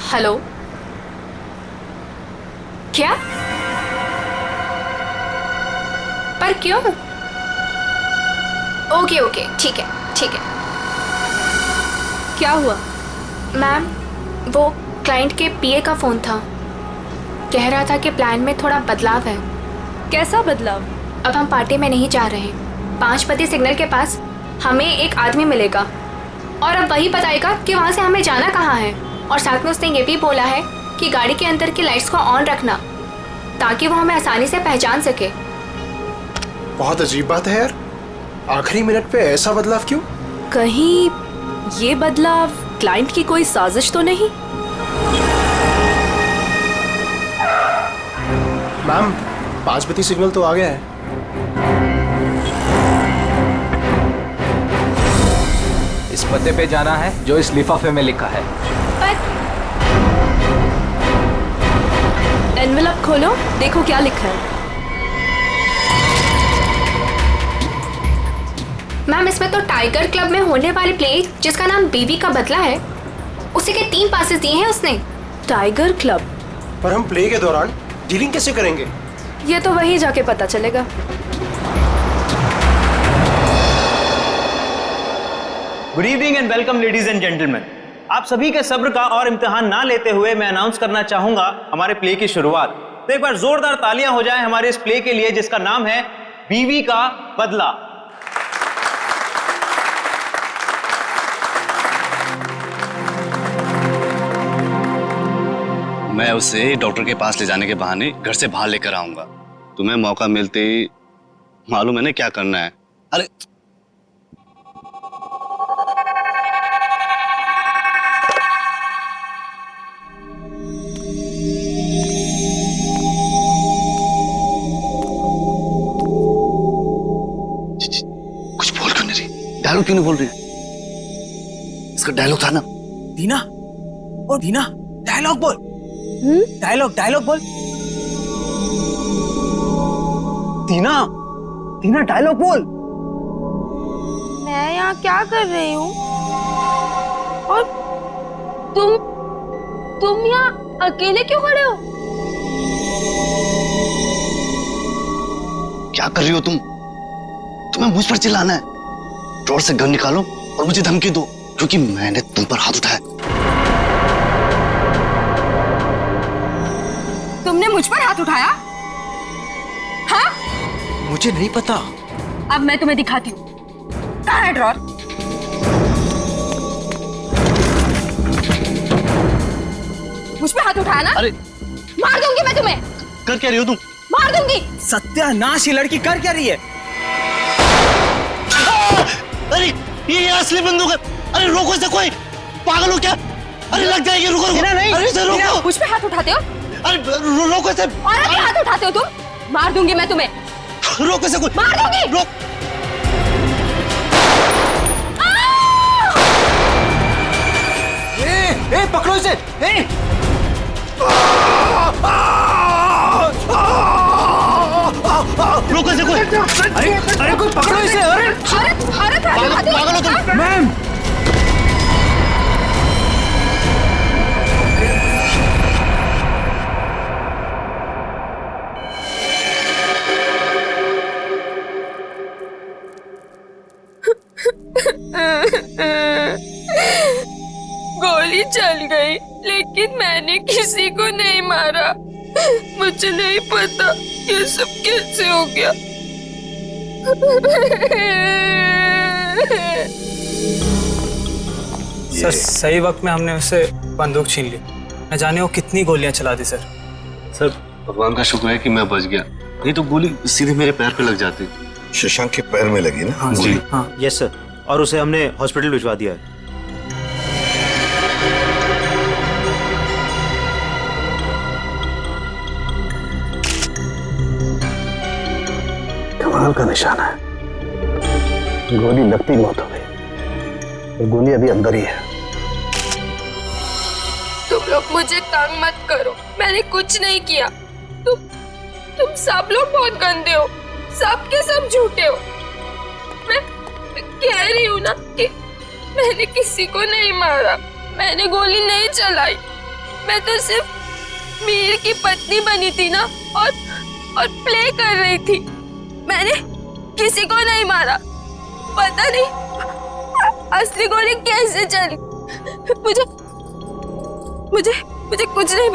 Hello, क्या? पर क्यों? ओके ओके, ठीक है ठीक है। क्या हुआ? मैम, वो क्लाइंट के पीए का फोन था। कह रहा था कि प्लान में थोड़ा बदलाव है। कैसा बदलाव? अब हम पार्टी में नहीं जा रहे। 5 बजे सिग्नल के पास हमें एक आदमी मिलेगा और अब वही बताएगा कि वहाँ से हमें जाना कहाँ है। और साथ में उसने ये भी बोला है कि गाड़ी के अंदर की लाइट्स को ऑन रखना ताकि वो हमें आसानी से पहचान सके। बहुत अजीब बात है यार, आखिरी मिनट पे ऐसा बदलाव क्यों? कहीं ये बदलाव क्लाइंट की कोई साजिश तो नहीं? मैम, 5 बजे सिग्नल तो आ गया है। इस पते पे जाना है जो इस लिफाफे में लिखा है। पर एनवेलप खोलो, देखो क्या लिखा है। मैम, इसमें तो टाइगर क्लब में होने वाले प्ले जिसका नाम बीवी का बदला है, उसी के 3 पासेस दिए हैं उसने। Tiger club? पर हम प्ले के दौरान डीलिंग कैसे करेंगे? ये तो वहीं जाके पता चलेगा। Good evening and welcome ladies and gentleman. आप सभी के सब्र का और इम्तिहान ना लेते हुए मैं अनाउंस करना चाहूंगा हमारे प्ले की शुरुआत। तो एक बार जोरदार तालियां हो जाएं हमारे इस प्ले के लिए जिसका नाम है बीवी का बदला। मैं उसे डॉक्टर के पास ले जाने के बहाने घर से बाहर लेकर आऊंगा। तुम्हें मौका मिलते ही मालूम है ना क्या करना है। अरे कुछ बोल क्यों नहीं रही? डायलॉग क्यों नहीं बोल रही? इसका डायलॉग था ना। दीना, ओ दीना, डायलॉग बोल। डायलॉग बोल। दीना, दीना डायलॉग बोल। मैं यहाँ क्या कर रही हूँ? और तुम यहाँ अकेले क्यों खड़े हो? क्या कर रही हो तुम? तुम्हें मुझ पर चिल्लाना है? ड्रॉर से गन निकालो और मुझे धमकी दो क्योंकि मैंने तुम पर हाथ उठाया। तुमने मुझ पर हाथ उठाया? हाँ? मुझे नहीं पता। अब मैं तुम्हें दिखाती हूँ। कहाँ है ड्रॉर? मुझ पे हाथ उठाया ना? अरे मार दूंगी मैं तुम्हें। कर क्या रही हो तुम? मार दूंगी। सत्यानाश, ये लड़की कर क्या रही है? अरे ये असली बंदूक है। अरे रोको इसे, कोई पागल हो क्या? अरे लग जाएगी, रुको रुको। नहीं, अरे इसे रोको। मुझ पे हाथ उठाते हो? अरे रोको इसे। और अभी हाथ उठाते हो तुम? मार दूंगी मैं तुम्हें। रोको इसे, कोई मार दूंगी। रोक। ए, पकड़ो इसे। रोको इसे कोई। अरे कोई पकड़ो इसे। अरे पागल हो तुम? मैम, गोली चल गई लेकिन मैंने किसी को नहीं मारा। मुझे नहीं पता ये सब कैसे हो गया। सर, सही वक्त में हमने उससे बंदूक छीन ली। न जाने वो कितनी गोलियां चला दी सर। सर, भगवान का शुक्र है कि मैं बच गया, नहीं तो गोली सीधे मेरे पैर पे लग जाती। शशांक के पैर में लगी ना? हाँ जी। हाँ। यस सर, और उसे हमने हॉस्पिटल भिजवा दिया है। कमाल का निशाना है। गोली लगती मौत हो गई और गोली अभी अंदर ही है। तुम लोग मुझे तंग मत करो, मैंने कुछ नहीं किया। तुम सब लोग बहुत गंदे हो, सब के सब झूठे हो। मैं कह रही हूँ ना कि मैंने किसी को नहीं मारा, मैंने गोली नहीं चलाई। मैं तो सिर्फ मीर की पत्नी बनी थी ना, और प्ले कर रही थी। मैंने किसी को नहीं मारा। पता नहीं असली गोली कैसे चली। मुझे कुछ नहीं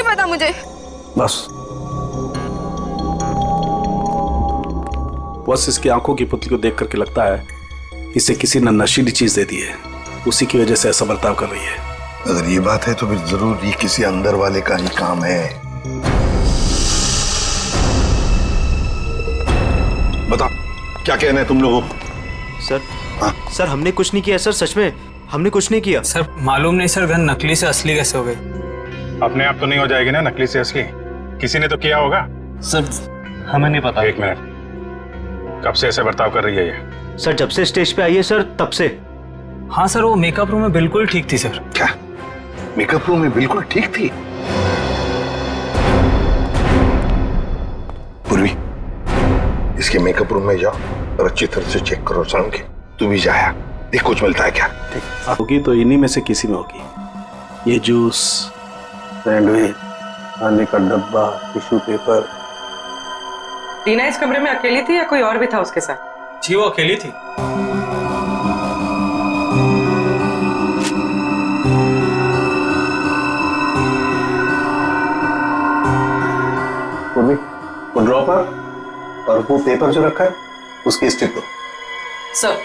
पता मुझे। बस इसकी आंखों की पुतली को देख करके लगता है इसे किसी ने नशीली चीज दे दी है, उसी की वजह से ऐसा बर्ताव कर रही है। अगर ये बात है तो फिर जरूर ये किसी अंदर वाले का ही काम है। बताओ क्या कहना है तुम लोगों को? सर हमने कुछ नहीं किया सर, सच में हमने कुछ नहीं किया। सर मालूम नहीं सर, गन नकली से असली कैसे हो गई? अपने आप तो नहीं हो जाएगी ना नकली से असली, किसी ने तो किया होगा। सर हमें नहीं पता। एक मिनट, कब से ऐसे बर्ताव कर रही है ये? सर जब से स्टेज पे आई है सर, तब से। हाँ सर, वो मेकअप रूम में बिल्कुल ठीक थी सर। क्या मेकअप रूम में बिल्कुल ठीक थी? पूर्वी, इसके मेकअप रूम में जाओ और अच्छी तरह से चेक करो। शाम के तू भी जाया, देख कुछ मिलता है क्या। होगी तो इन्हीं में से किसी में होगी। ये जूस, सैंडविच, खाने का डब्बा, टिश्यू पेपर। टीना इस कमरे में अकेली थी या कोई और भी था उसके साथ? जी वो अकेली थी। पूर्वी, वो ड्रॉपर और वो पेपर जो रखा है उसकी स्ट्रिप दो। Sir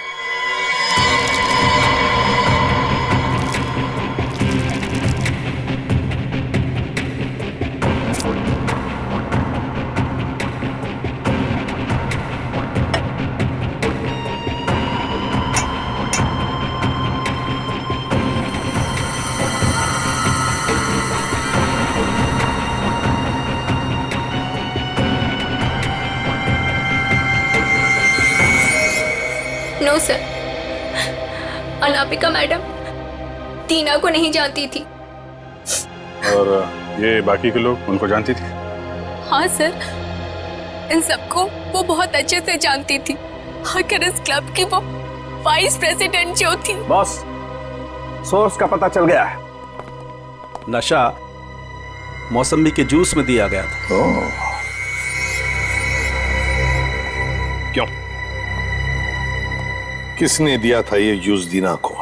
no sir, Anamika madam Tina को नहीं जानती थी। और ये बाकी के लोग उनको जानती थी? हाँ सर, इन सबको वो बहुत अच्छे से जानती थी। आखिर इस क्लब की वो वाइस प्रेसिडेंट जो थी। बॉस, सोर्स का पता चल गया है। नशा मौसमी के जूस में दिया गया था। क्यों? किसने दिया था ये जूस दीना को?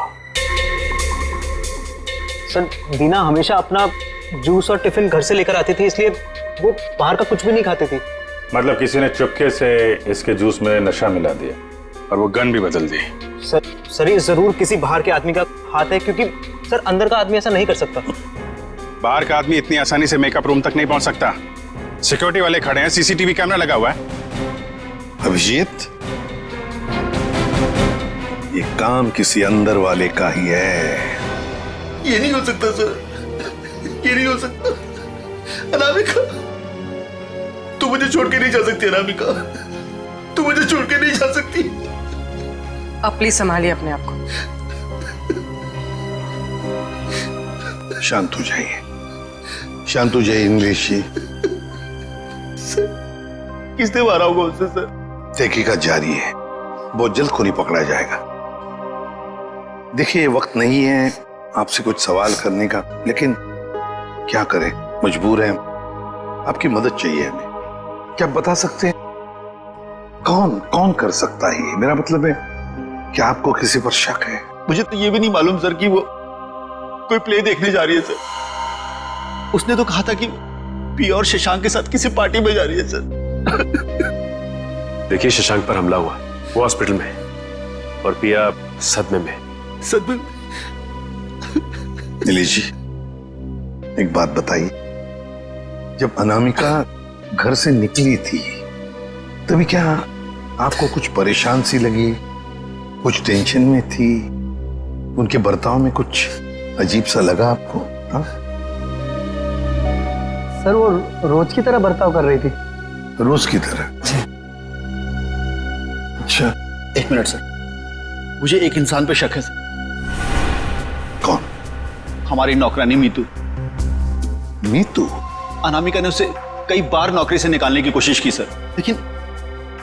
सर दीना हमेशा अपना जूस और टिफिन घर से लेकर आती थी, इसलिए वो बाहर का कुछ भी नहीं खाती थी। मतलब किसी ने चुपके से इसके जूस में नशा मिला दिया और वो गन भी बदल दी। सर ये जरूर किसी बाहर के आदमी का हाथ है, क्योंकि सर अंदर का आदमी ऐसा नहीं कर सकता। बाहर का आदमी इतनी आसानी से मेकअप रूम तक नहीं पहुंच सकता। सिक्योरिटी वाले खड़े हैं, सीसीटीवी कैमरा लगा हुआ है। अभिजीत, ये काम किसी अंदर वाले का ही है। ये नहीं हो सकता सर, ये नहीं हो सकता। अनामिका, तू मुझे छोड़ के नहीं जा सकती। अनामिका, तू मुझे छोड़ के नहीं जा सकती। अब प्लीज संभालिए अपने आप को। शांत हो जाइए, शांत हो जाइए इंग्लिश जी। किसने मारा होगा उससे सर? तहकीकात जारी है, बहुत जल्द खूनी पकड़ा जाएगा। देखिए ये वक्त नहीं है आपसे कुछ सवाल करने का, लेकिन क्या करें, मजबूर हैं। आपकी मदद चाहिए हमें। क्या बता सकते हैं कौन कौन कर सकता है ये? मेरा मतलब है क्या आपको किसी पर शक है? मुझे तो ये भी नहीं मालूम सर कि वो कोई प्ले देखने जा रही है सर। उसने तो कहा था कि पिया और शशांक के साथ किसी पार्टी में जा रही है सर। देखिए शशांक पर हमला हुआ, वो हॉस्पिटल में है और पिया सदमे में। सदमे? नीलेश जी, एक बात बताइए, जब अनामिका घर से निकली थी तभी क्या आपको कुछ परेशान सी लगी, कुछ टेंशन में थी? उनके बर्ताव में कुछ अजीब सा लगा आपको? हाँ सर, वो रोज की तरह बर्ताव कर रही थी। रोज की तरह? अच्छा, एक मिनट सर, मुझे एक इंसान पे शक है सर। कौन? हमारी नौकरानी मीतू। मीतू? अनामिका ने उसे कई बार नौकरी से निकालने की कोशिश की सर, लेकिन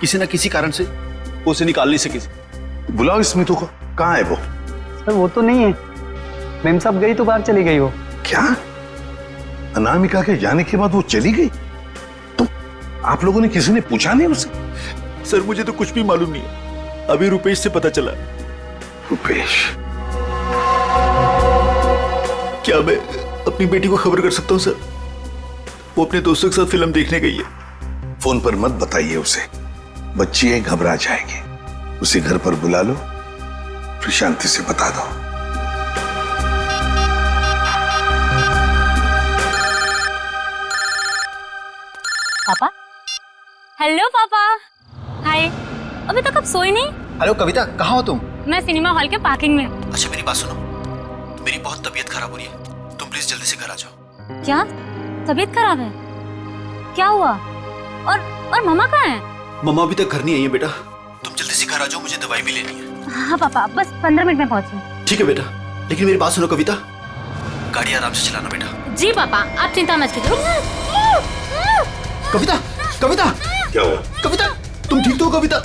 किसी न किसी कारण से वो उसे निकाल नहीं सकी। बुलाओ इस मीतू को। कहाँ है वो? सर वो तो नहीं है, मेम साहब गई तो बाहर चली गई वो। क्या? अनामिका के जाने के बाद वो चली गई, तो आप लोगों ने किसी ने पूछा नहीं उसे? सर मुझे तो कुछ भी मालूम नहीं है, अभी रुपेश से पता चला। रुपेश? क्या मैं अपनी बेटी को खबर कर सकता हूँ सर? वो अपने दोस्तों के साथ फिल्म देखने गई है। फोन पर मत बताइए उसे, बच्ची है, घबरा जाएगी। उसे घर पर बुला लो, फिर शांति से बता दो। पापा। हेलो पापा। हाय। अभी तक आप सोए नहीं? हेलो कविता, कहाँ हो तुम? मैं सिनेमा हॉल के पार्किंग में। अच्छा मेरी बात सुनो, मेरी बहुत तबीयत खराब हो रही है, तुम प्लीज जल्दी से घर आ जाओ। क्या तबीयत खराब है? क्या हुआ? और मम्मा कहाँ है? मम्मा अभी तक घर नहीं आई है बेटा, तुम जल्दी से घर आ जाओ, मुझे दवाई भी लेनी है। हाँ पापा, बस 15 मिनट में पहुंची। ठीक है बेटा, लेकिन मेरी बात सुनो कविता, गाड़ी आराम से चलाना बेटा। जी पापा, आप चिंता मत कीजिए। कविता, कविता, क्या हुआ? कविता, तुम ठीक तो हो कविता?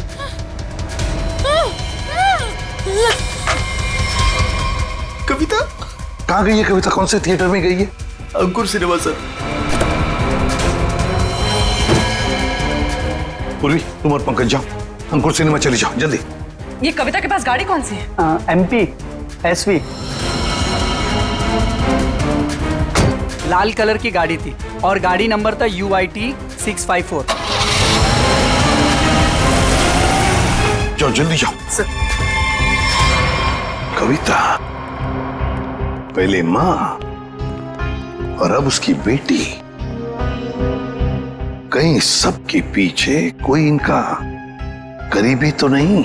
कविता कहाँ गई है? कविता कौन से थिएटर में गई है? अंकुर सिनेमा सर। पूर्वी, तुम और पंकज जाओ, अंकुर सिनेमा चले जाओ जल्दी। ये कविता के पास गाड़ी कौन सी है? MP SV। लाल कलर की गाड़ी थी और गाड़ी नंबर था UIT 654। जाओ जल्दी जाओ। कविता, पहले माँ और अब उसकी बेटी, कहीं सबके पीछे कोई इनका करीबी तो नहीं?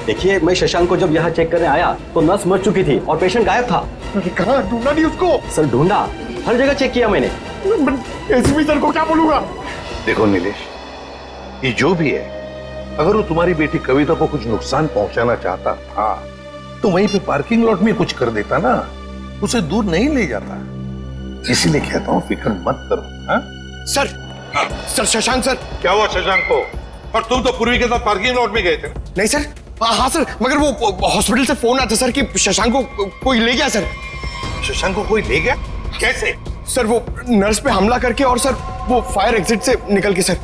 देखिए, मैं शशांक को जब यहाँ चेक करने आया तो नर्स मर चुकी थी और पेशेंट गायब था। कहाँ ढूंढा नहीं उसको? सर ढूंढा, हर जगह चेक किया मैंने। एसपी सर को क्या बोलूंगा? देखो नीलेश, ये जो भी है, अगर वो तुम्हारी बेटी कविता को कुछ नुकसान पहुंचाना चाहता था तो वहीं पे पार्किंग लॉट में कुछ कर देता ना, उसे दूर नहीं ले जाता। इसीलिए कहता हूँ फिक्र मत करो। हाँ? Sir Shashank sir. क्या हुआ शशांक को? और तुम तो पूर्वी के साथ पार्किंग लॉट में गए थे। नहीं सर। हाँ सर, मगर वो हॉस्पिटल से फोन आता सर कि शशांक को कोई ले गया सर। शशांक को कोई ले गया? कैसे? सर वो नर्स पे हमला करके और सर वो फायर एग्जिट से निकल के सर।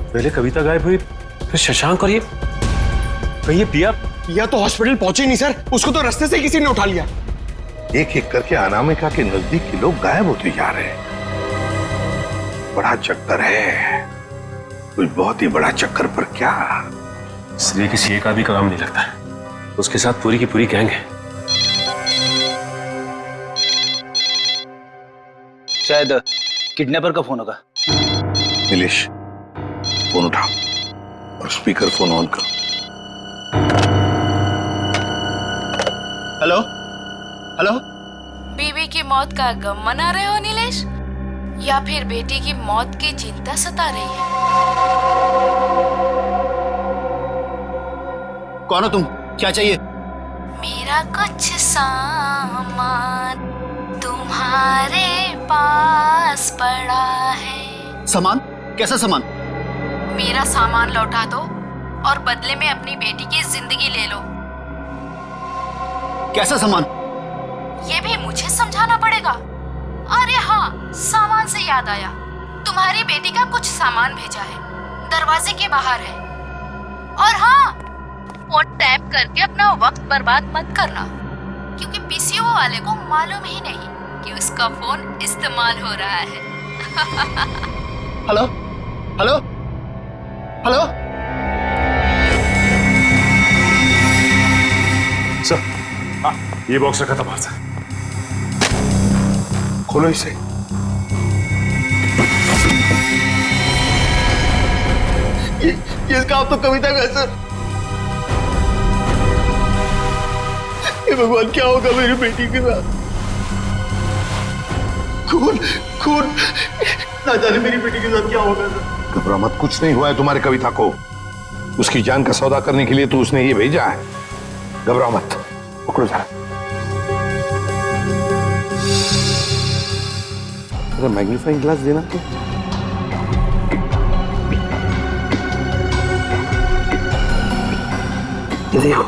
पहले कविता गायब हुई, फिर शशांक, और ये कहीं पिया तो हॉस्पिटल पहुंचे नहीं सर, उसको तो रास्ते से किसी ने उठा लिया। एक एक करके अनामिका के नजदीक के लोग गायब होते जा रहे हैं। बड़ा चक्कर है, कुछ बहुत ही बड़ा चक्कर। पर क्या इसलिए किसी एक आदमी का काम नहीं लगता, उसके साथ पूरी की पूरी गैंग है। शायद किडनैपर का फोन होगा। नीलेश, फोन उठाओ और स्पीकर फोन ऑन करो। Hello hello. बीवी की मौत का गम मना रहे हो नीलेश, या फिर बेटी की मौत की चिंता सता रही है? कौन हो तुम? क्या चाहिए? मेरा कुछ सामान तुम्हारे पास पड़ा है। सामान? कैसा सामान? मेरा सामान लौटा दो और बदले में अपनी बेटी की जिंदगी ले लो। कैसा सामान? ये भी मुझे समझाना पड़ेगा? अरे हाँ, सामान से याद आया, तुम्हारी बेटी का कुछ सामान भेजा है, दरवाजे के बाहर है। और हाँ, फोन टैप करके अपना वक्त बर्बाद मत करना, क्योंकि पीसीओ वाले को मालूम ही नहीं कि उसका फोन इस्तेमाल हो रहा है। Hello hello hello. सर, हाँ, ये बॉक्स रखा था बाहर से। खोलो इसे। ये इसका आप तो कविता का है सर। हे भगवान, क्या होगा मेरी बेटी के साथ? खून खून, ना जाने मेरी बेटी के साथ क्या होगा सर। घबरा मत, कुछ नहीं हुआ है तुम्हारी कविता को। उसकी जान का सौदा करने के लिए तो उसने ये भेजा है। घबरा मत, पकड़ो जरा। अरे मैग्नीफाइंग ग्लास देना तो। ये देखो,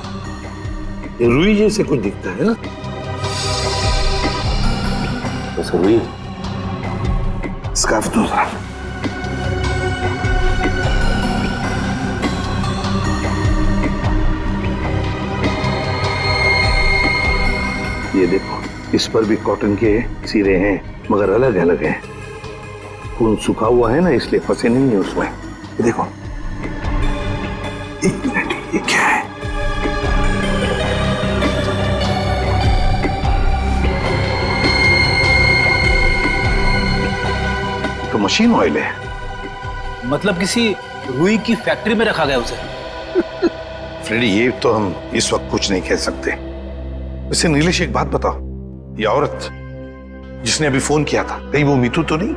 ये रुई जैसे कुछ दिखता है ना? बस रुई। स्कार्फ दो जरा। ये देखो, इस पर भी कॉटन के सिरे हैं, मगर अलग अलग हैं। खून सूखा हुआ है ना, इसलिए फंसे नहीं है उसमें। ये देखो, एक मिनट, ये क्या है? तो मशीन ऑयल है। मतलब किसी रुई की फैक्ट्री में रखा गया उसे? फ्रेडी, ये तो हम इस वक्त कुछ नहीं कह सकते। वैसे नीलेश, एक बात बताओ, ये औरत जिसने अभी फोन किया था, कहीं वो मीतू तो नहीं?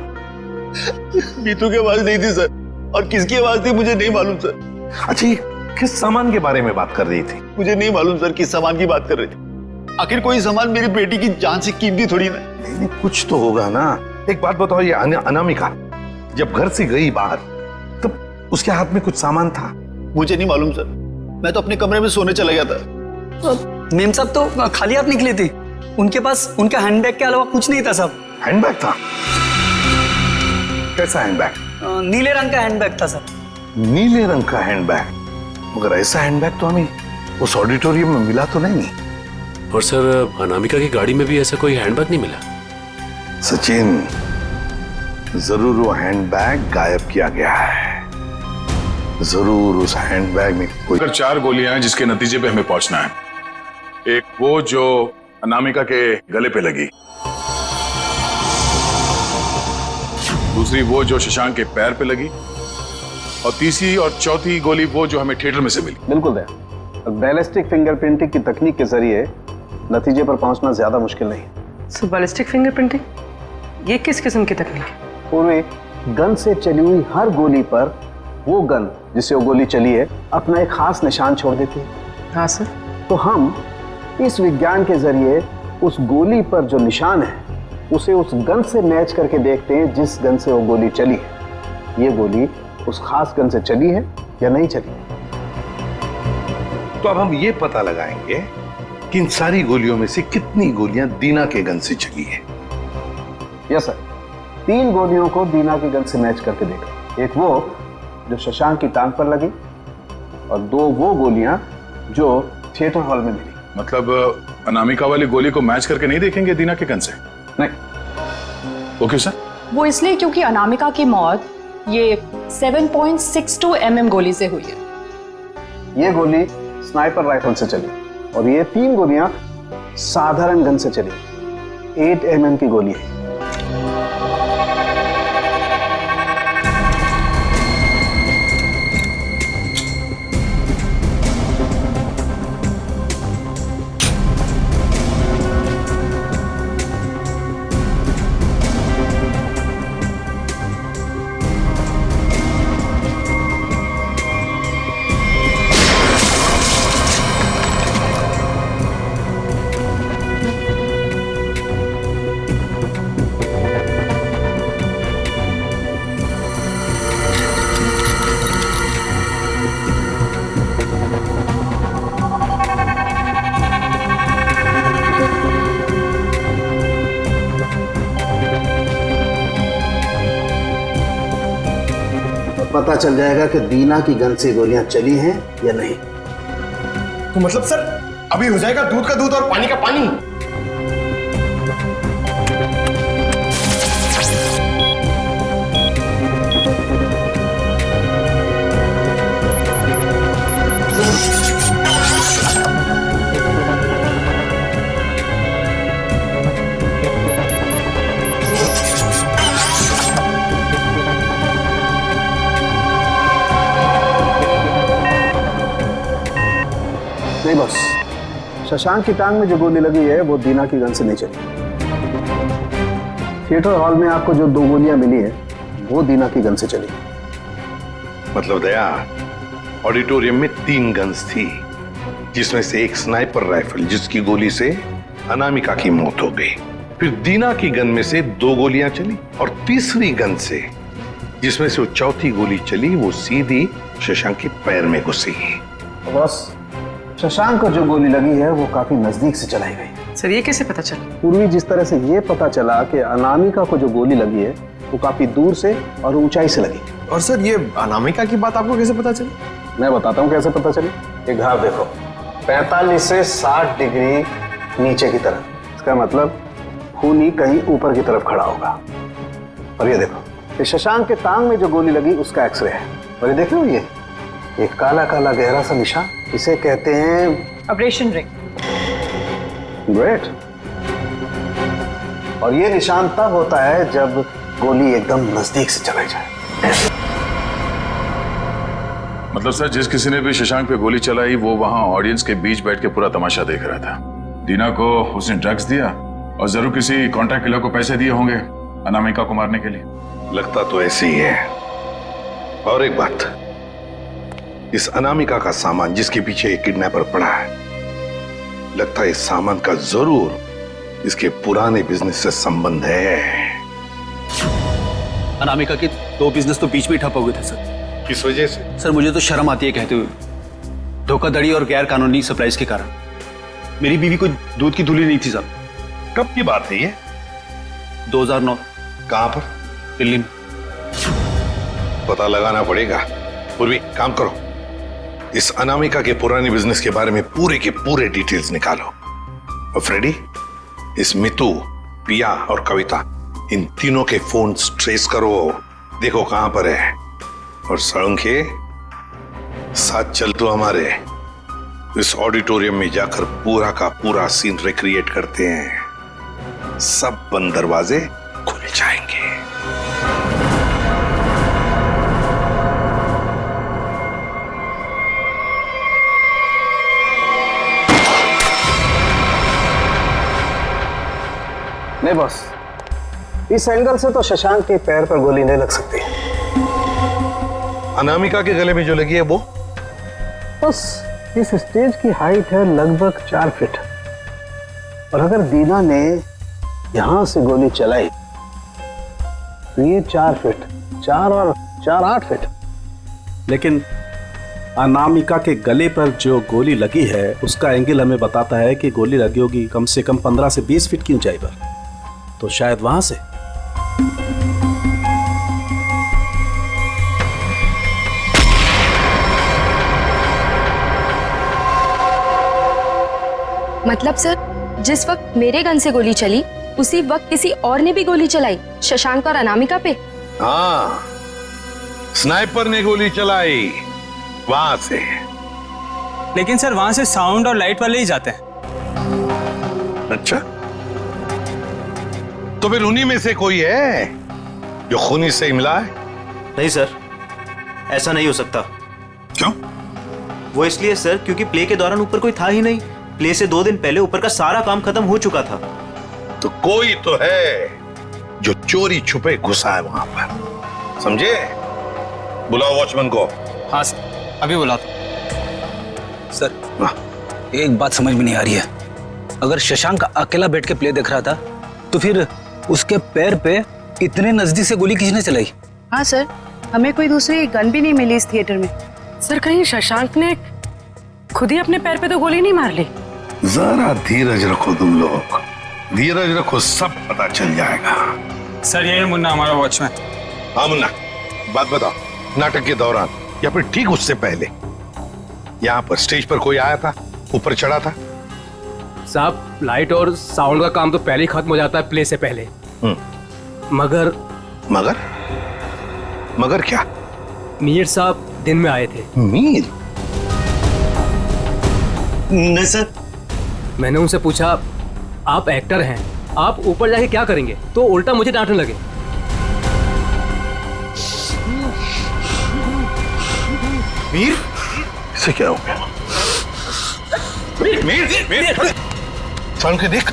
मीतू की आवाज नहीं थी सर, और किसकी आवाज थी मुझे नहीं मालूम सर। अच्छा, ये किस सामान के बारे में बात कर रही थी? मुझे नहीं मालूम सर किस सामान की बात कर रही थी। आखिर कोई सामान मेरी बेटी की जान से कीमती थोड़ी ना। नहीं, कुछ तो होगा ना। एक बात बताओ, ये अनामिका जब घर से गई बाहर, तब उसके हाथ में कुछ सामान था? मुझे नहीं मालूम सर, मैं तो अपने कमरे में सोने चला गया था। मेम साहब तो खाली हाथ निकली थी, उनके पास उनका हैंडबैग के अलावा कुछ नहीं था साहब। हैंडबैग था? कैसा हैंडबैग? नीले रंग का हैंडबैग था सर। नीले रंग का हैंडबैग? मगर ऐसा हैंडबैग तो हमें उस ऑडिटोरियम में मिला तो नहीं। और सर, अनामिका की गाड़ी में भी ऐसा कोई हैंडबैग नहीं मिला। सचिन, जरूर वो हैंडबैग गायब किया गया है। जरूर उस हैंडबैग में कोई। अगर 4 गोलियां हैं जिसके नतीजे पे हमें पहुंचना है। एक वो जो अनामिका के गले पे लगी, दूसरी वो जो शशांक के पैर पे लगी, और तीसरी और चौथी गोली वो जो हमें थिएटर में से मिली। बिल्कुल दया, बैलिस्टिक फिंगरप्रिंटिंग की तकनीक के जरिए नतीजे पर पहुंचना ज्यादा मुश्किल नहीं है। सो बैलिस्टिक फिंगरप्रिंटिंग, ये किस किस्म की तकनीक है? पूरे गन से चली हुई हर गोली पर वो गन जिससे वो गोली चली है अपना एक खास निशान छोड़ देती है। हाँ सर। तो हम इस विज्ञान के जरिए उस गोली पर जो निशान है उसे उस गन से मैच करके देखते हैं जिस गन से वो गोली चली है। ये गोली उस खास गन से चली है या नहीं चली है। तो अब हम ये पता लगाएंगे कि इन सारी गोलियों में से कितनी गोलियां दीना के गन से चली है। यस सर, 3 गोलियों को दीना के गन से मैच करके देखा। एक वो जो शशांक की टांग पर लगी, और 2 वो गोलियां जो थिएटर हॉल में मिली। मतलब अनामिका वाली गोली को मैच करके नहीं देखेंगे दीना के गन से? नहीं। वो क्यों सर? वो इसलिए क्योंकि अनामिका की मौत ये 7.62 mm गोली से हुई है। ये गोली स्नाइपर राइफल से चली, और ये 3 गोलियां साधारण गन से चली। 8 mm की गोली है। पता चल जाएगा कि दीना की गन से गोलियां चली हैं या नहीं। तो मतलब सर, अभी हो जाएगा दूध का दूध और पानी का पानी। शशांक की टांग में जो गोली लगी है वो दीना की गन से नहीं चली। थिएटर हॉल में आपको जो 2 गोलियां मिली है वो दीना की गन से चली। मतलब दया, ऑडिटोरियम में 3 गन्स थी, जिसमें से एक स्नाइपर राइफल जिसकी गोली से अनामिका की मौत हो गई। फिर दीना की गन में से 2 गोलियां चली और तीसरी गन से जिसमें से वो चौथी गोली चली वो सीधी शशांक के पैर में घुसी। बस शशांक को जो गोली लगी है वो काफी नजदीक से चलाई गई। सर ये कैसे पता चला? पूर्वी जिस तरह से ये पता चला कि अनामिका को जो गोली लगी है वो काफी दूर से और ऊंचाई से लगी। और सर ये अनामिका की बात आपको कैसे पता चली? मैं बताता हूँ कैसे पता चली। ये घाव देखो, 45 से 60 डिग्री नीचे की तरफ, इसका मतलब खूनी कहीं ऊपर की तरफ खड़ा होगा। और ये देखो, ये शशांक के टांग में जो गोली लगी उसका एक्सरे है। और ये देख रहे हो, ये काला काला गहरा सा निशान, इसे कहते हैं अब्रेशन रिंग। ग्रेट। और ये निशान तब होता है जब गोली एकदम नजदीक से चलाई जाए। मतलब सर, जिस किसी ने भी शशांक पे गोली चलाई वो वहां ऑडियंस के बीच बैठ के पूरा तमाशा देख रहा था। दीना को उसने ड्रग्स दिया और जरूर किसी कॉन्ट्रैक्ट किलर को पैसे दिए होंगे अनामिका को मारने के लिए। लगता तो ऐसे ही है। और एक बात, इस अनामिका का सामान जिसके पीछे एक किडनैपर पड़ा है, लगता है इस सामान का जरूर इसके पुराने बिजनेस से संबंध है। अनामिका के 2 बिजनेस तो बीच में ठप हो गए थे सर। किस वजह से? सर मुझे तो शर्म आती है कहते हुए, धोखाधड़ी और गैर कानूनी सप्लाईज के कारण। मेरी बीवी कोई दूध की धूली नहीं थी साहब। कब की बात है ये? 2009। कहां पर? दिल्ली में। पता लगाना पड़ेगा। पूर्वी काम करो, इस अनामिका के पुराने बिजनेस के बारे में पूरे के पूरे डिटेल्स निकालो। और फ्रेडी, इस मितू, पिया और कविता, इन तीनों के फोन ट्रेस करो, देखो कहां पर है। और सड़ंके साथ चल तो हमारे, इस ऑडिटोरियम में जाकर पूरा का पूरा सीन रिक्रिएट करते हैं। सब बंद दरवाजे खुल जाएंगे। नहीं बॉस, इस एंगल से तो शशांक के पैर पर गोली नहीं लग सकती। अनामिका के गले में जो लगी है वो? बस इस स्टेज की हाइट है लगभग 4 फीट, और अगर दीना ने यहां से गोली चलाई तो ये 4 फीट, 4 और 4 8 फीट। लेकिन अनामिका के गले पर जो गोली लगी है उसका एंगल हमें बताता है कि गोली लगी होगी कम से कम 15 से 20 फीट की ऊंचाई पर, तो शायद वहां से। मतलब सर, जिस वक्त मेरे गन से गोली चली उसी वक्त किसी और ने भी गोली चलाई शशांक और अनामिका पे। हाँ, स्नाइपर ने गोली चलाई वहां से। लेकिन सर वहां से साउंड और लाइट वाले ही जाते हैं। अच्छा, तो फिर उन्हीं में से कोई है जो खूनी से मिला है? नहीं सर, ऐसा नहीं हो सकता। क्यों? वो इसलिए सर क्योंकि प्ले के दौरान ऊपर कोई था ही नहीं। प्ले से 2 दिन पहले ऊपर का सारा काम खत्म हो चुका था। तो कोई तो है जो चोरी छुपे घुसा है वहां पर, समझे? बुलाओ वॉचमैन को। हाँ सर, अभी बुलाता। सर एक बात समझ में नहीं आ रही है, अगर शशांक अकेला बैठ के प्ले देख रहा था तो फिर उसके पैर पे इतने नजदीक से गोली किसने चलाई? हाँ सर, हमें कोई दूसरी गन भी नहीं मिली इस थिएटर में। सर कहीं शशांक ने खुद ही अपने पैर पे तो गोली नहीं मार ली? जरा धीरज रखो तुम लोग, धीरज रखो, सब पता चल जाएगा। सर ये है मुन्ना, हमारा वॉचमैन। हाँ मुन्ना, बात बताओ, नाटक के दौरान या फिर ठीक उससे पहले यहाँ पर स्टेज पर कोई आया था, ऊपर चढ़ा था? साहब लाइट और साउंड का काम तो पहले ही खत्म हो जाता है प्ले से पहले। मगर मगर मगर क्या? मीर साहब दिन में आए थे। मीर? नहीं सर। मैंने उनसे पूछा, आप एक्टर हैं, आप ऊपर जाके क्या करेंगे? तो उल्टा मुझे डांटने लगे। मीर? इसे क्या हो गया? चल के देख।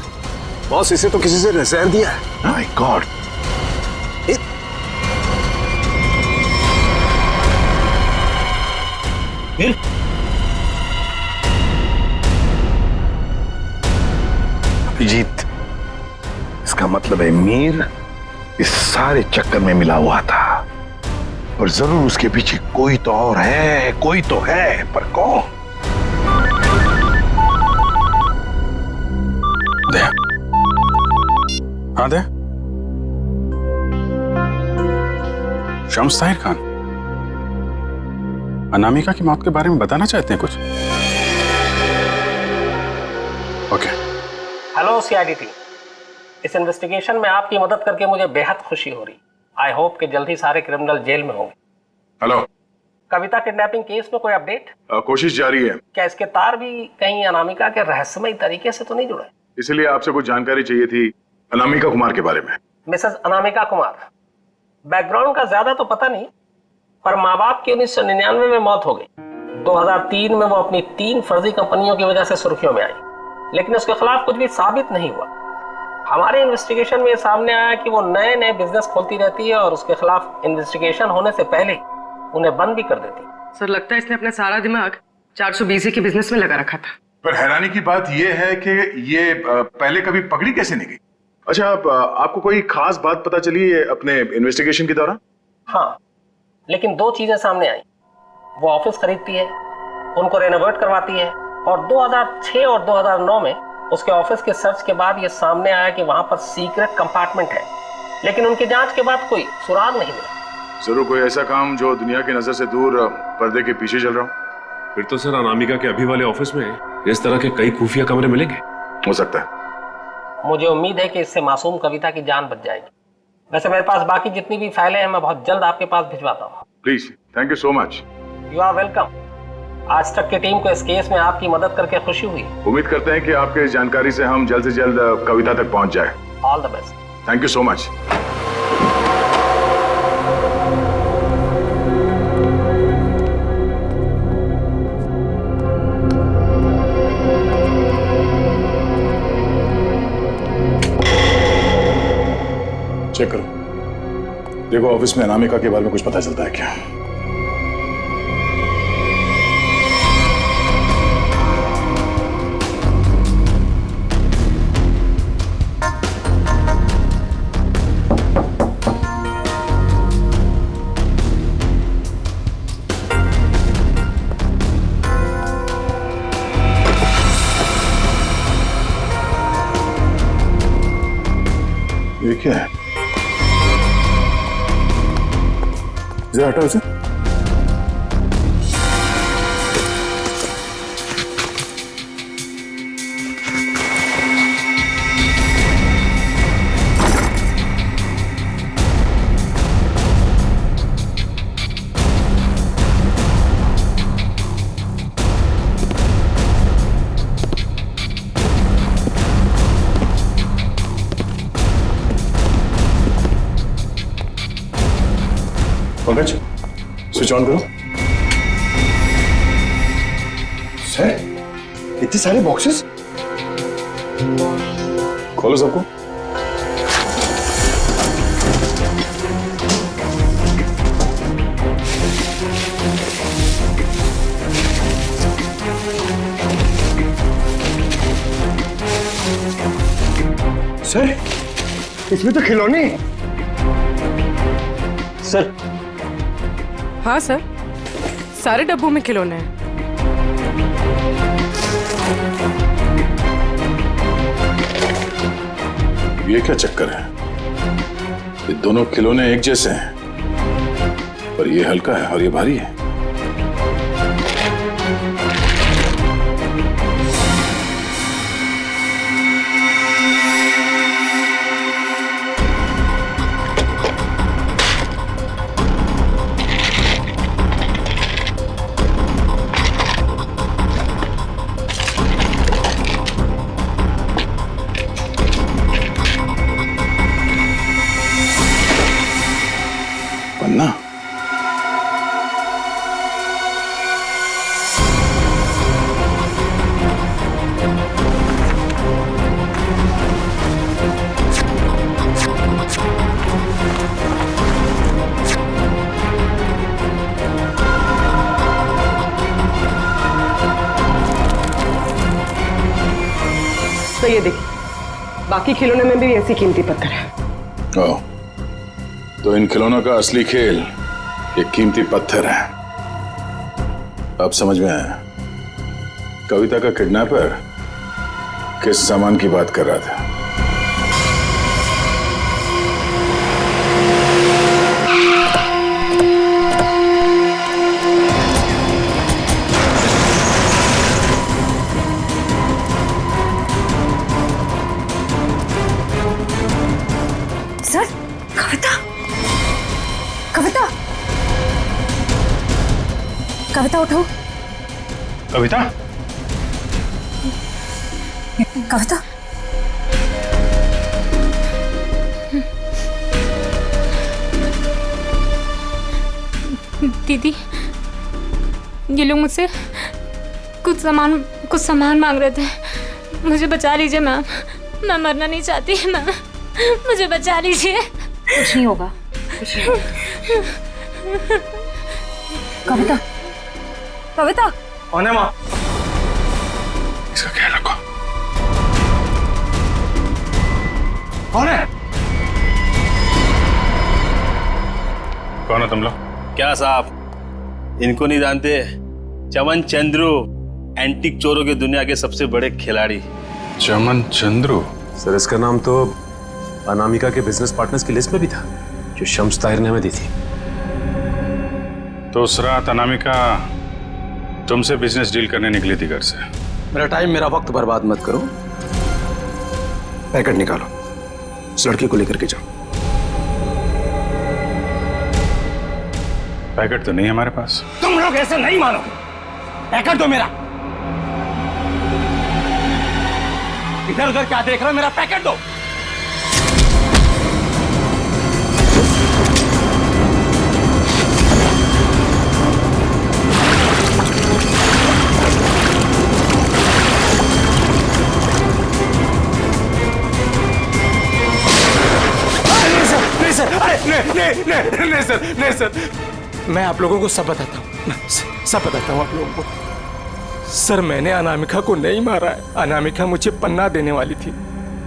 बॉस, इसे तो किसी से जहर दिया है। My God. अभिजीत, इसका मतलब है मीर इस सारे चक्कर में मिला हुआ था और जरूर उसके पीछे कोई तो और है, कोई तो है, पर कौन? दे। हाँ दे। शम्स ताहिर खान, अनामिका की मौत के बारे में बताना चाहते हैं कुछ? ओके। हेलो सीआईडी टीम, इस इन्वेस्टिगेशन में आपकी मदद करके मुझे बेहद खुशी हो रही। आई होप कि जल्द ही सारे क्रिमिनल जेल में होंगे। हेलो। कविता किडनैपिंग केस में कोई अपडेट? कोशिश जारी है। क्या इसके तार भी कहीं अनामिका के रहस्यमय तरीके से तो नहीं जुड़े? इसलिए आपसे कुछ जानकारी चाहिए थी अनामिका कुमार के बारे में। मिसेस अनामिका कुमार, बैकग्राउंड का ज्यादा तो पता नहीं, पर माँ बाप की 1999 में मौत हो गई। 2003 में वो अपनी 3 फर्जी कंपनियों की वजह से सुर्खियों में आई, लेकिन उसके खिलाफ कुछ भी साबित नहीं हुआ। हमारे इन्वेस्टिगेशन में सामने आया कि वो नए नए बिजनेस खोलती रहती है और उसके खिलाफ इन्वेस्टिगेशन होने से पहले उन्हें बंद भी कर देती। सर, लगता है इसने अपना सारा दिमाग 420 के बिजनेस में लगा रखा था। पर हैरानी की बात यह है कि ये पहले कभी पकड़ी कैसे नहीं गई? अच्छा, आपको कोई खास बात पता चली है अपने इन्वेस्टिगेशन के दौरान? हाँ, लेकिन 2 चीजें सामने आई। वो ऑफिस खरीदती है, उनको रेनोवेट करवाती है, और 2006 और 2009 में उसके ऑफिस के सर्च के बाद ये सामने आया कि वहां पर सीक्रेट कंपार्टमेंट है, लेकिन उनकी जांच के बाद कोई सुराग नहीं मिला। जरूर कोई ऐसा काम जो दुनिया की नजर से दूर पर्दे के पीछे चल रहा हो। फिर तो सर अनामिका के अभी वाले ऑफिस में इस तरह के कई खुफिया कमरे मिलेंगे। हो सकता है। मुझे उम्मीद है कि इससे मासूम कविता की जान बच जाएगी। वैसे मेरे पास बाकी जितनी भी फाइलें हैं मैं बहुत जल्द आपके पास भिजवाता हूँ। Please, thank you so much. You are welcome. आज तक की टीम को इस केस में आपकी मदद करके खुशी हुई। उम्मीद करते हैं कि आपके इस जानकारी से हम जल्द से जल्द कविता तक पहुंच जाए। All the best. Thank you so much. Check करो, देखो ऑफिस में अनामिका के बारे में कुछ पता चलता है क्या? ये क्या है? जरा हटाओ इसे। पंकज, स्विच ऑन करो। सर, इतने सारे बॉक्सेस? खोलो सबको। सर, इसमें तो खिलौने। सर। हाँ सर, सारे डब्बों में खिलौने हैं। ये क्या चक्कर है? ये दोनों खिलौने एक जैसे हैं, पर ये हल्का है और ये भारी है। ये देखिए, बाकी खिलौने में भी ऐसी कीमती पत्थर है। ओह, तो इन खिलौनों का असली खेल ये कीमती पत्थर है। अब समझ में आया। कविता का किडनैपर किस सामान की बात कर रहा था। सर, कविता, कविता, कविता उठो। कविता, कविता, दीदी, ये लोग मुझसे कुछ सामान मांग रहे थे। मुझे बचा लीजिए मैम, मैं मरना नहीं चाहती मैम, मुझे बचा लीजिए। कुछ नहीं होगा, कुछ नहीं होगा। कविता, कविता, कौन है माँ? इसका ख्याल रखो। कौन है? कौन है तुम लोग? क्या साहब, इनको नहीं जानते? चमन चंद्रू, एंटीक चोरों की दुनिया के सबसे बड़े खिलाड़ी। चमन चंद्रू? सर, इसका नाम तो अनामिका के बिजनेस पार्टनर्स की लिस्ट में भी था, जो शम्स ताहिर ने हमें दी थी। तो उस रात अनामिका तुमसे बिजनेस डील करने निकली थी घर से। मेरा टाइम, मेरा वक्त बर्बाद मत करो। पैकेट निकालो, इस लड़के को लेकर के जाओ। पैकेट तो नहीं है हमारे पास। तुम लोग ऐसे नहीं मानोगे। पैकेट दो मेरा। इधर उधर क्या देख रहे हो? मेरा पैकेट दो। नहीं सर, मैं आप लोगों को सब बताता हूँ, सब बताता हूँ आप लोगों को। सर, मैंने अनामिका को नहीं मारा है। अनामिका मुझे पन्ना देने वाली थी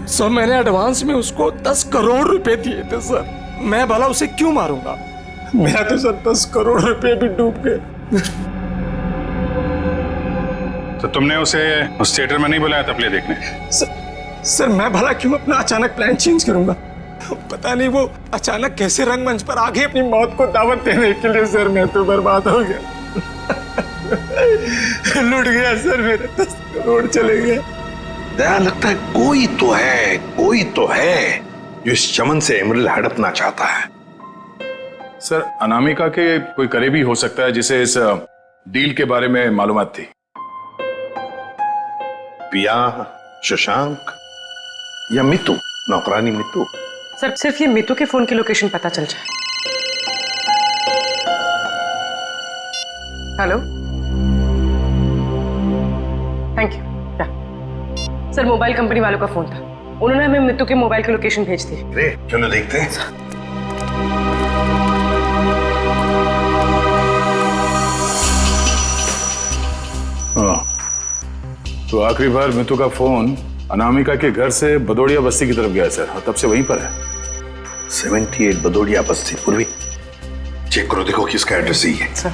सर। मैंने एडवांस में उसको 10 करोड़ रुपए दिए थे सर। मैं भला उसे क्यों मारूंगा? मेरा तो सर 10 करोड़ रुपए भी डूब गए। तो तुमने उसे उस थिएटर में नहीं बुलाया था प्ले देखने? सर, मैं भला क्यों अपना अचानक प्लान चेंज करूंगा? पता नहीं वो अचानक कैसे रंगमंच पर आ गई अपनी मौत को दावत देने के लिए। सर, मैं तो बर्बाद हो गया। लूट गया सर, मेरे 10 करोड़ चले गए। दया, लगता है कोई तो है जो इस चमन से एमरल्ड हड़पना चाहता है। सर, अनामिका के कोई करीबी हो सकता है जिसे इस डील के बारे में मालूमात थी। पिया, शशांक या मितू, नौकरानी मितू। सर, सिर्फ ये मितू के फोन की लोकेशन पता चल जाए। Hello, thank you. Sir, mobile company वालों का फोन था, उन्होंने हमें मितू के मोबाइल की लोकेशन भेज दी। क्यों ना देखते हैं? हाँ, तो आखिरी बार मितू का फोन अनामिका के घर से बदोड़िया बस्ती की तरफ गया सर, और तब से वहीं पर है। 78 बदोड़िया बस्ती। पूर्वी, चेक करो, देखो किसका एड्रेस यही है। सर,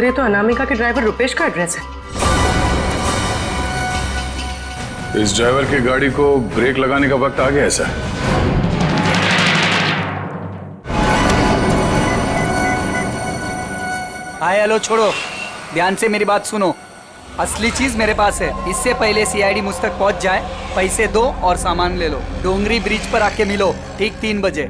ये तो अनामिका के ड्राइवर रुपेश का एड्रेस है। इस ड्राइवर की गाड़ी को ब्रेक लगाने का वक्त आ गया है सर। हाय, हेलो छोड़ो, ध्यान से मेरी बात सुनो। असली चीज मेरे पास है। इससे पहले सीआईडी मुझ तक पहुंच जाए, पैसे दो और सामान ले लो। डोंगरी ब्रिज पर आके मिलो ठीक 3 बजे।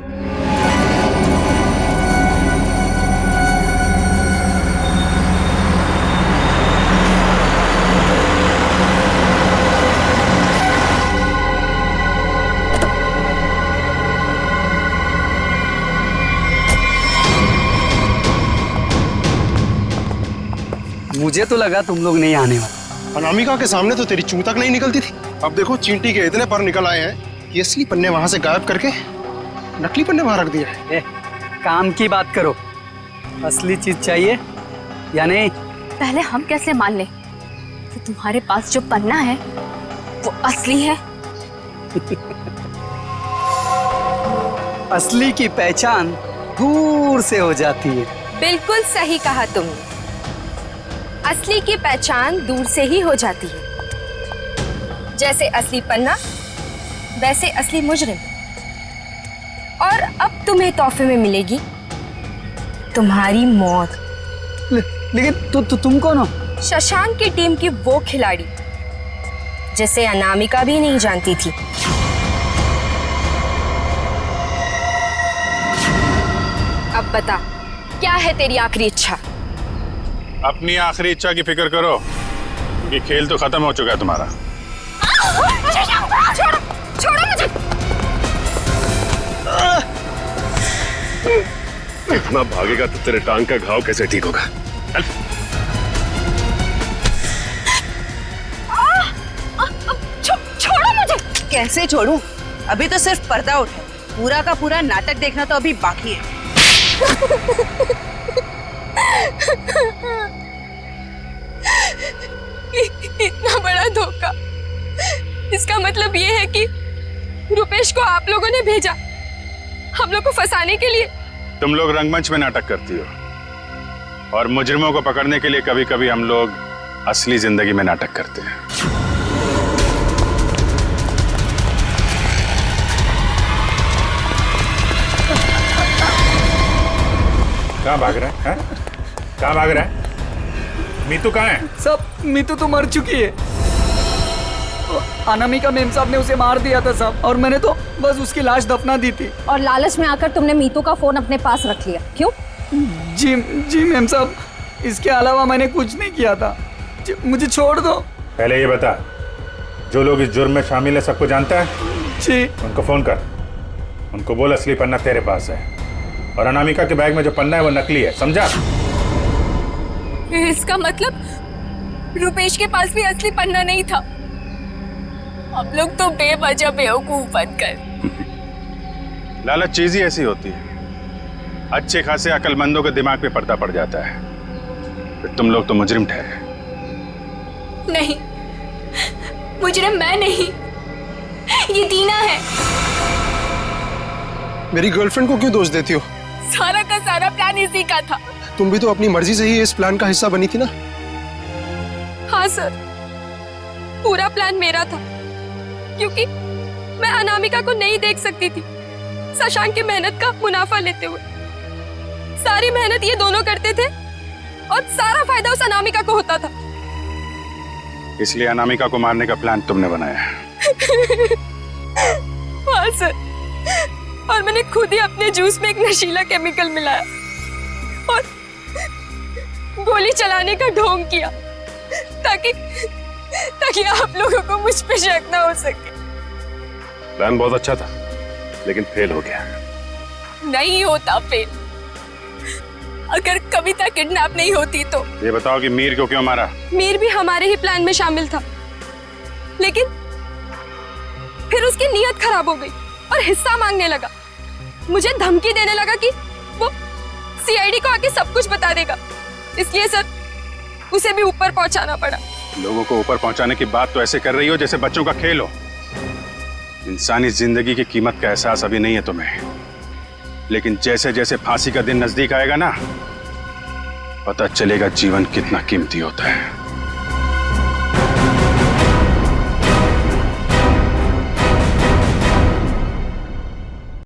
मुझे तो लगा तुम लोग नहीं आने वाले। अनामिका के सामने तो तेरी चूं तक नहीं निकलती थी। अब देखो, चींटी के इतने पर निकल आए हैं कि असली पन्ने वहां से गायब करके नकली पन्ने वहां रख दिए। काम की बात करो, असली चीज चाहिए या नहीं? पहले हम कैसे मान लें कि तुम्हारे पास जो पन्ना है वो असली है। असली की पहचान दूर से हो जाती है। बिल्कुल सही कहा तुमने, असली की पहचान दूर से ही हो जाती है। जैसे असली पन्ना वैसे असली मुजरिम। और अब तुम्हें तोहफे में मिलेगी तुम्हारी मौत। लेकिन तुम कौन हो? शशांक की टीम की वो खिलाड़ी जिसे अनामिका भी नहीं जानती थी। अब बता, क्या है तेरी आखिरी इच्छा? अपनी आखिरी इच्छा की फिक्र करो, क्योंकि खेल तो खत्म हो चुका है तुम्हारा। छोड़ो मुझे। इतना भागेगा तो तेरे टांग का घाव कैसे ठीक होगा? चल। छोड़ो मुझे। कैसे छोड़ूं? अभी तो सिर्फ पर्दा उठा, पूरा का पूरा नाटक देखना तो अभी बाकी है। इतना बड़ा धोखा, इसका मतलब ये है कि रुपेश को आप लोगों ने भेजा हम लोग को फंसाने के लिए। तुम लोग रंगमंच में नाटक करती हो और मुजरिमों को पकड़ने के लिए कभी कभी हम लोग असली जिंदगी में नाटक करते हैं। कहाँ भाग रहा है? कहाँ भाग रहा है? मीतू कहाँ है? सब मीतू तो मर चुकी है। अनामिका मेम साहब ने उसे मार दिया था साहब, और मैंने तो बस उसकी लाश दफना दी थी। और लालच में आकर तुमने मीतू का फोन अपने पास रख लिया, क्यों? जी मेम साहब, इसके अलावा मैंने कुछ नहीं किया था। मुझे छोड़ दो। पहले ये बता, जो लोग इस जुर्म में शामिल है सबको जानता है? जी। उनको फोन कर, उनको बोल असली पन्ना तेरे पास है और अनामिका के बैग में जो पन्ना है वो नकली है, समझा? इसका मतलब रुपेश के पास भी असली पन्ना नहीं था। हम लोग तो बेवजह बेवकूफ बनकर। लालच चीज ही ऐसी होती है, अच्छे खासे अकलमंदों के दिमाग पे पर्दा पड़ जाता है, फिर तुम लोग तो मुजरिम ठहरे। नहीं, मुजरिम मैं नहीं, ये दीना है। मेरी गर्लफ्रेंड को क्यों दोष देती हो? सारा का सारा प्लान इसी का था। तुम भी तो अपनी मर्जी से ही इस प्लान का हिस्सा बनी थी ना? हाँ सर, पूरा प्लान मेरा था, क्योंकि मैं अनामिका को नहीं देख सकती थी शशांक की मेहनत का मुनाफा लेते हुए। सारी मेहनत ये दोनों करते थे और सारा फायदा उस अनामिका को होता था। इसलिए अनामिका को मारने का प्लान तुमने बनाया। हाँ सर, और मैंने खुद ही अपने जूस में एक नशीला केमिकल मिलाया और गोली चलाने का ढोंग किया ताकि आप लोगों को मुझ पे शक ना हो सके। प्लान बहुत अच्छा था, लेकिन फेल हो गया। नहीं होता फेल। अगर कविता किडनैप नहीं होती तो। ये बताओ कि मीर को क्यों मारा? मीर भी हमारे ही प्लान में शामिल था, लेकिन फिर उसकी नीयत खराब हो गई और हिस्सा मांगने लगा। मुझे धमकी देने लगा कि वो सीआईडी को आके सब कुछ बता देगा। इसलिए सर, उसे भी ऊपर पहुंचाना पड़ा। लोगों को ऊपर पहुंचाने की बात तो ऐसे कर रही हो जैसे बच्चों का खेल हो। इंसानी जिंदगी की कीमत का एहसास अभी नहीं है तुम्हें, लेकिन जैसे जैसे फांसी का दिन नजदीक आएगा ना, पता चलेगा जीवन कितना कीमती होता है।